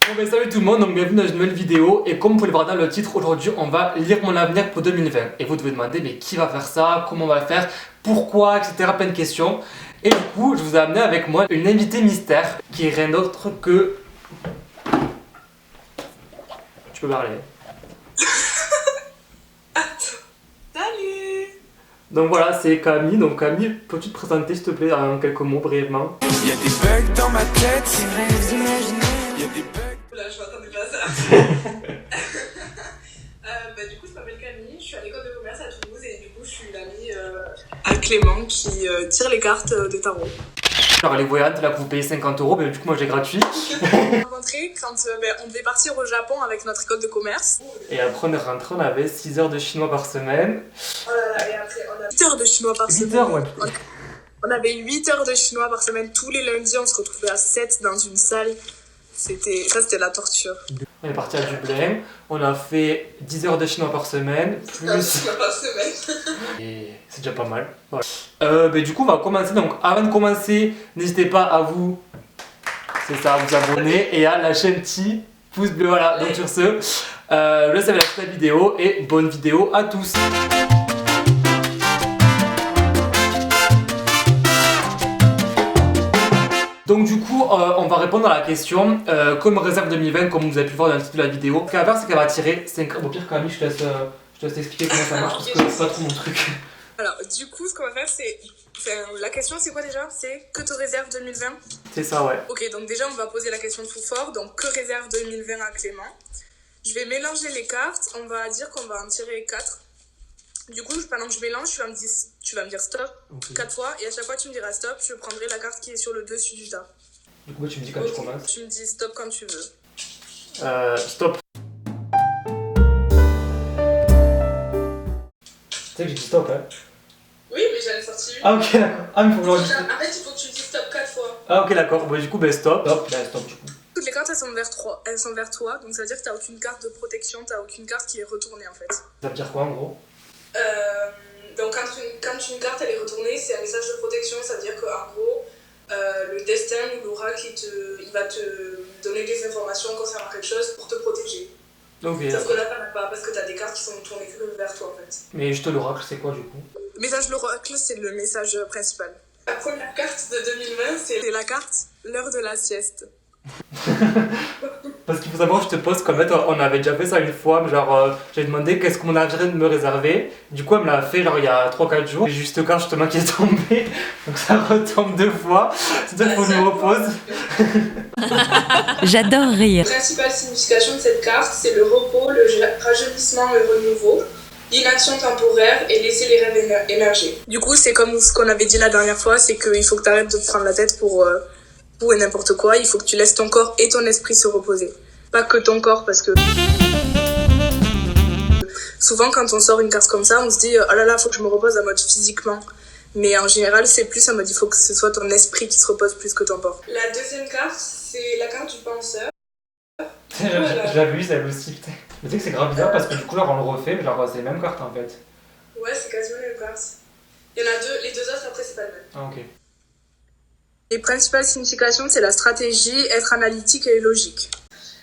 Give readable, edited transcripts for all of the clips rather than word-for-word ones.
Bon ben salut tout le monde, donc bienvenue dans une nouvelle vidéo. Et comme vous pouvez le voir dans le titre, aujourd'hui on va lire mon avenir pour 2020. Et vous devez demander mais qui va faire ça, comment on va le faire, pourquoi, etc. Plein de questions. Et du coup je vous ai amené avec moi une invitée mystère qui est rien d'autre que... Tu peux parler. Salut. Donc voilà, c'est Camille. Donc Camille, peux-tu te présenter s'il te plaît en quelques mots brièvement? Il y a des bugs dans ma tête. C'est vrai, vous imaginez. Il y a des bugs. Là, je m'attendais pas à ça. Du coup, je m'appelle Camille, je suis à l'école de commerce à Toulouse et du coup, je suis l'amie à Clément qui tire les cartes de tarot. Alors les voyantes, là que vous payez 50 €, mais du coup moi j'ai gratuit. On s'est rencontrés quand on devait partir au Japon avec notre école de commerce. Et après on est rentré, on avait 6 heures de chinois par semaine. Oh là là, et après on a 8 heures de chinois par 8 semaine. heures, ouais. On avait 8 heures de chinois par semaine. Tous les lundis, on se retrouvait à 7 dans une salle. C'était la torture. On est parti à Dublin, on a fait 10 heures de chinois par semaine, plus... Par semaine. Et c'est déjà pas mal. Voilà. Du coup on va commencer, donc avant de commencer, n'hésitez pas à vous... C'est ça, à vous abonner et à lâcher un petit pouce bleu, voilà. Donc sur ce, je laisse avec la vidéo et bonne vidéo à tous. Donc du coup, on va répondre à la question, comme réserve 2020, comme vous avez pu le voir dans le titre de la vidéo. Ce qu'elle va faire, c'est qu'elle va tirer 5... Bon, pire Camille, je te laisse t'expliquer comment ça marche, parce que c'est pas trop mon truc. Alors, du coup, ce qu'on va faire, c'est... la question, c'est quoi déjà? C'est que te réserve 2020? C'est ça, ouais. Ok, donc déjà, on va poser la question tout fort. Donc, que réserve 2020 à Clément? Je vais mélanger les cartes. On va dire qu'on va en tirer 4. Du coup, pendant que je mélange, tu vas me dire stop 4 fois. Et à chaque fois, tu me diras stop. Je prendrai la carte qui est sur le dessus du tas. Du coup, tu me dis quand tu commences. Tu me dis stop quand tu veux. Stop. Tu sais que j'ai dit stop, hein. Oui, mais j'en ai sorti une. Ah, ok, d'accord. Ah, mais faut que j'enregistre. En fait, il faut que tu me dises stop 4 fois. Ah, ok, d'accord. Bon, du coup, stop. Stop, stop, du coup. Toutes les cartes, elles sont vers toi. Donc, ça veut dire que t'as aucune carte de protection. T'as aucune carte qui est retournée, en fait. Ça veut dire quoi, en gros? Donc quand une carte elle est retournée, c'est un message de protection, ça veut dire qu'en gros, le destin ou l'oracle il va te donner des informations concernant quelque chose pour te protéger. Ok. Sauf que là t'en as pas parce que t'as des cartes qui sont tournées que vers toi en fait. Mais juste l'oracle, c'est quoi du coup? Le message de l'oracle, c'est le message principal. La première carte de 2020, c'est la carte l'heure de la sieste. Parce qu'il faut savoir, je te pose qu'en fait on avait déjà fait ça une fois, mais genre j'avais demandé qu'est-ce qu'on avait de me réserver. Du coup elle me l'a fait genre il y a 3-4 jours. J'ai juste quand justement qui est tombé, donc ça retombe 2 fois. C'est-à-dire qu'il faut que je me repose. J'adore rire. La principale signification de cette carte, c'est le repos, le rajeunissement et le renouveau, l'inaction temporaire et laisser les rêves émerger. Du coup c'est comme ce qu'on avait dit la dernière fois, c'est qu'il faut que tu arrêtes de te prendre la tête pour tout et n'importe quoi, il faut que tu laisses ton corps et ton esprit se reposer. Pas que ton corps, parce que souvent quand on sort une carte comme ça, on se dit oh là là, faut que je me repose en mode physiquement. Mais en général, c'est plus en mode il faut que ce soit ton esprit qui se repose plus que ton corps. La deuxième carte, c'est la carte du penseur. Je l'avais vu, ça aussi, putain. Mais tu sais que c'est grave bizarre parce que du coup, genre, on le refait, mais genre, c'est les mêmes cartes en fait. Ouais, c'est quasiment les mêmes cartes. Il y en a deux, les deux autres après, c'est pas le même. Ah, ok. Les principales significations, c'est la stratégie, être analytique et logique.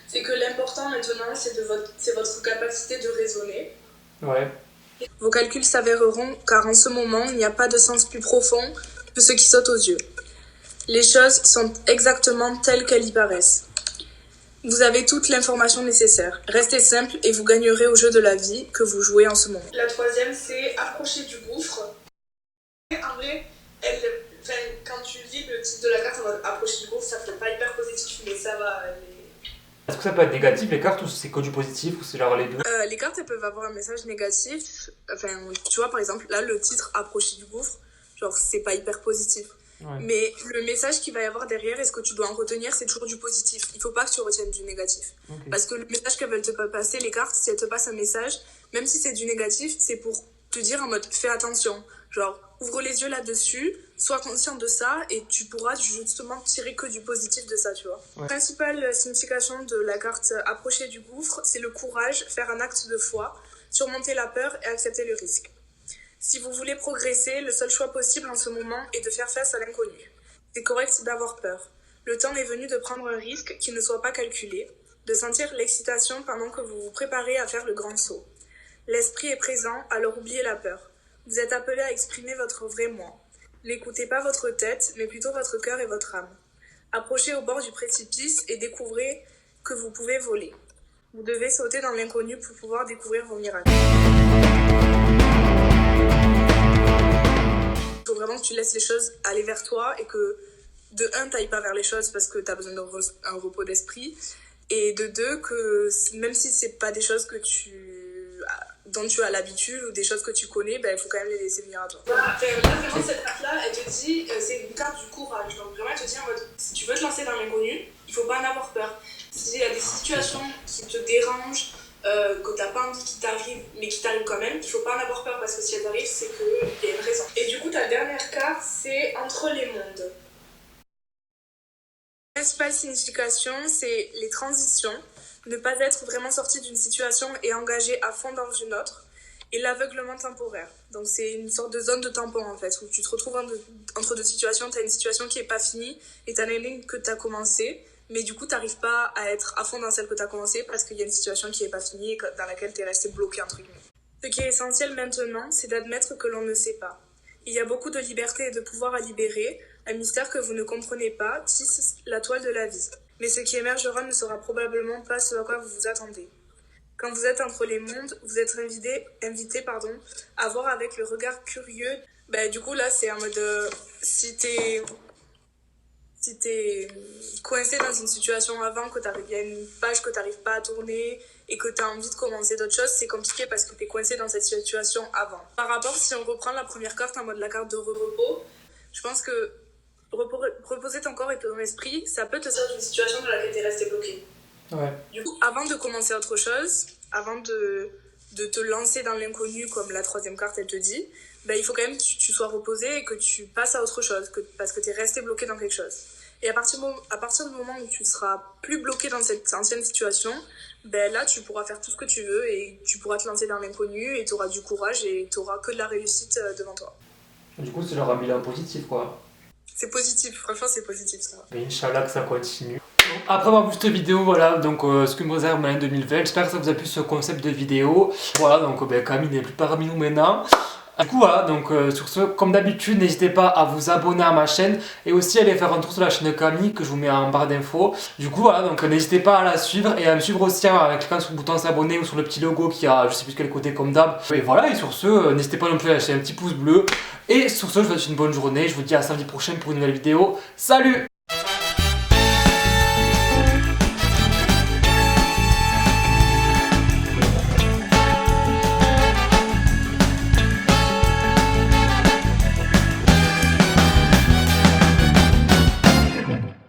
C'est que l'important maintenant, c'est votre capacité de raisonner. Ouais. Vos calculs s'avéreront car en ce moment, il n'y a pas de sens plus profond que ce qui saute aux yeux. Les choses sont exactement telles qu'elles y paraissent. Vous avez toute l'information nécessaire. Restez simple et vous gagnerez au jeu de la vie que vous jouez en ce moment. La troisième, c'est approcher du gouffre. En vrai, quand tu lis le titre de la carte en mode approcher du gouffre, ça fait pas hyper positif, mais ça va. Est-ce que ça peut être négatif les cartes ou c'est que du positif ou c'est genre les deux? Les cartes elles peuvent avoir un message négatif. Enfin, tu vois par exemple là le titre approcher du gouffre, genre c'est pas hyper positif. Ouais. Mais le message qu'il va y avoir derrière et ce que tu dois en retenir, c'est toujours du positif. Il faut pas que tu retiennes du négatif. Okay. Parce que le message qu'elles veulent te passer, les cartes, si elles te passent un message, même si c'est du négatif, c'est pour te dire en mode fais attention. Genre ouvre les yeux là-dessus, sois conscient de ça et tu pourras justement tirer que du positif de ça, tu vois. Ouais. La principale signification de la carte approcher du gouffre, c'est le courage, faire un acte de foi, surmonter la peur et accepter le risque. Si vous voulez progresser, le seul choix possible en ce moment est de faire face à l'inconnu. C'est correct d'avoir peur. Le temps est venu de prendre un risque qui ne soit pas calculé. de sentir l'excitation pendant que vous vous préparez à faire le grand saut. L'esprit est présent, alors oubliez la peur. Vous êtes appelé à exprimer votre vrai moi. N'écoutez pas votre tête, mais plutôt votre cœur et votre âme. Approchez au bord du précipice et découvrez que vous pouvez voler. Vous devez sauter dans l'inconnu pour pouvoir découvrir vos miracles. Il faut vraiment que tu laisses les choses aller vers toi et que de un, t'ailles pas vers les choses parce que t'as besoin d'un repos d'esprit, et de deux, que même si c'est pas des choses dont tu as l'habitude ou des choses que tu connais, ben il faut quand même les laisser venir à toi. Là vraiment cette carte-là, elle te dit, c'est une carte du courage. Donc vraiment elle te dit en mode, si tu veux te lancer dans l'inconnu, il faut pas en avoir peur. S'il y a des situations qui te dérangent, que t'as pas envie qui t'arrivent, mais qui t'arrivent quand même, il faut pas en avoir peur parce que si elles arrivent, c'est qu'il y a une raison. Et du coup ta dernière carte, c'est entre les mondes. La principale signification, c'est les transitions, ne pas être vraiment sorti d'une situation et engagé à fond dans une autre, et l'aveuglement temporaire. Donc c'est une sorte de zone de tampon en fait, où tu te retrouves entre deux situations, tu as une situation qui est pas finie, et tu as une ligne que tu as commencé, mais du coup tu n'arrives pas à être à fond dans celle que tu as commencée parce qu'il y a une situation qui est pas finie et dans laquelle tu es resté bloqué entre guillemets. Ce qui est essentiel maintenant, c'est d'admettre que l'on ne sait pas. Il y a beaucoup de liberté et de pouvoir à libérer. Un mystère que vous ne comprenez pas tisse la toile de la vie. Mais ce qui émergera ne sera probablement pas ce à quoi vous vous attendez. Quand vous êtes entre les mondes, vous êtes invité à voir avec le regard curieux. Du coup, là, c'est en mode... si t'es coincé dans une situation avant, il y a une page que t'arrives pas à tourner et que t'as envie de commencer d'autres choses, c'est compliqué parce que t'es coincé dans cette situation avant. Par rapport, si on reprend la première carte en mode la carte de repos, je pense que reposer ton corps et ton esprit, ça peut te sortir d'une situation dans laquelle t'es resté bloqué. Ouais. Du coup, avant de commencer autre chose, avant de te lancer dans l'inconnu, comme la troisième carte elle te dit, il faut quand même que tu sois reposé et que tu passes à autre chose, parce que t'es resté bloqué dans quelque chose. Et à partir du moment où tu seras plus bloqué dans cette ancienne situation, là tu pourras faire tout ce que tu veux et tu pourras te lancer dans l'inconnu et tu auras du courage et tu auras que de la réussite devant toi. Du coup, c'est leur un bilan positif, quoi. C'est positif, franchement c'est positif ça. Et Inch'Allah que ça continue. Après avoir vu cette vidéo, voilà, donc ce que me réserve l'année 2020, j'espère que ça vous a plu ce concept de vidéo. Voilà, donc Camille n'est plus parmi nous maintenant. Du coup voilà, donc sur ce, comme d'habitude, n'hésitez pas à vous abonner à ma chaîne et aussi à aller faire un tour sur la chaîne de Camille que je vous mets en barre d'infos. Du coup voilà, donc n'hésitez pas à la suivre et à me suivre aussi en cliquant sur le bouton s'abonner ou sur le petit logo qui a je sais plus quel côté comme d'hab. Et voilà, et sur ce, n'hésitez pas non plus à lâcher un petit pouce bleu. Et sur ce, je vous souhaite une bonne journée, je vous dis à samedi prochain pour une nouvelle vidéo. Salut!